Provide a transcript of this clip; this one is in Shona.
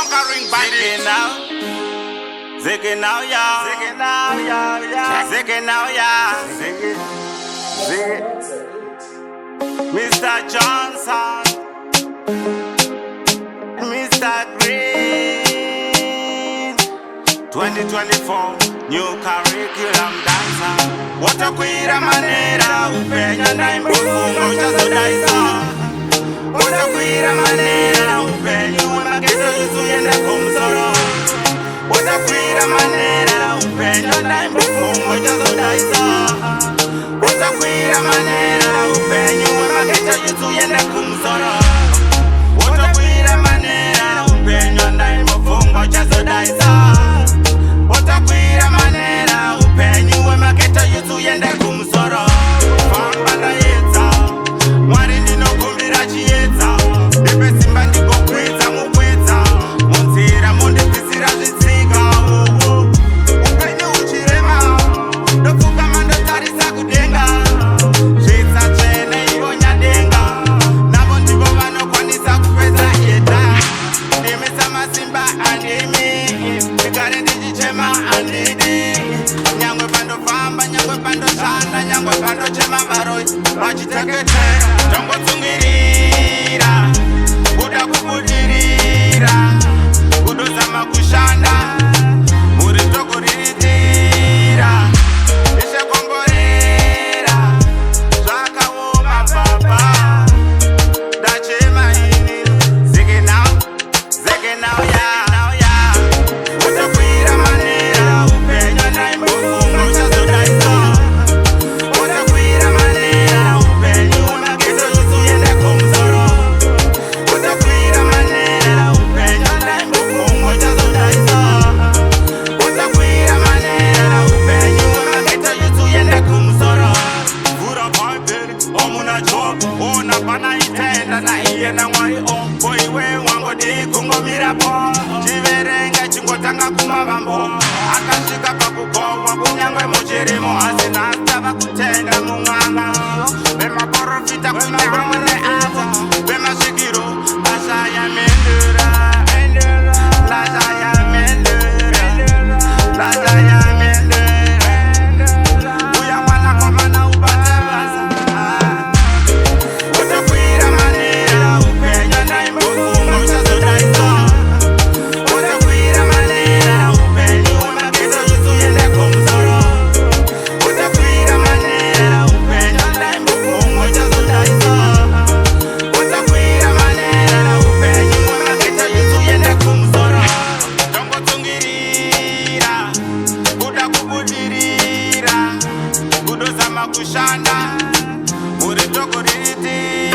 conquering by Ziggy now, Ziggy now, yeah. Ziggy now, yeah. Ziggy now, yeah. Ziggy, Ziggy. Mr. Johnson, Mr. Green. 2024, new curriculum dancer. Watakwira manera upenya na imbufungo chazodaisa. Watakwira manera upenya umagezo yuzuyenda kumsoro. Watakwira manera upenya na imbufungo chazodaisa. Watakwira manera upenya umagezo yuzuyenda kumsoro. Watakwira manera upenya na imbufungo chazodaisa. Watakwira manera upenya umagezo yuzuyenda kumsoro. Famba na yeta mwari ndinokumbira chiyedza ndipe simba ndikokwedza mukwedza munzira mondibvisira zvitsika upenyu uchirema ndopfugama ndotarisa kudenga zvitsa tsvene ivo nyadenga navo ndivo vanokwanisa kupedza yeta ndimisa masimba andimi ndigare ndichichema handidi nyangwe pandofamba nyangwe pandoshanda nyangwe pandochema varoi vachiteketera tongotsungirira kuda kubudirira kudozama kushanda muri tokuriritira ishekomborera zvakaoma baba ndachema ini Ziggy now yeah. Watakwira manera upenya naimbofungo chazodaisa. Watakwira manera upenya umagezo yuzuyenda kumsoro. Watakwira manera upenya naimbofungo chazodaisa. Watakwira manera upenya umagezo yuzuyenda kumsoro. Vura bhaibheri omuna job ona pana itenda na iye na mwari ombo iwe wangodi kungomirapo chiverenga chingotanga kumavambo akasvika pakugohwa kunyangwe muchirimo asina stava kutenda mumwanga vemaprofita kunyangwe neavo vemasvikiro vashaya mendura vashaya mendura vashaya mendura uya mwana kwamana ubate basa. Watakwira manera upenya naimbofungo chazodaisa. Watakwira manera upenya umagezo yuzuyenda kumsoro. Watakwira manera upenya naimbofungo chazodaisa. Watakwira manera upenya umagezo yuzuyenda kumsoro. Tongotsungirira kuda kubudirira kudozama kushanda muri tokuriritira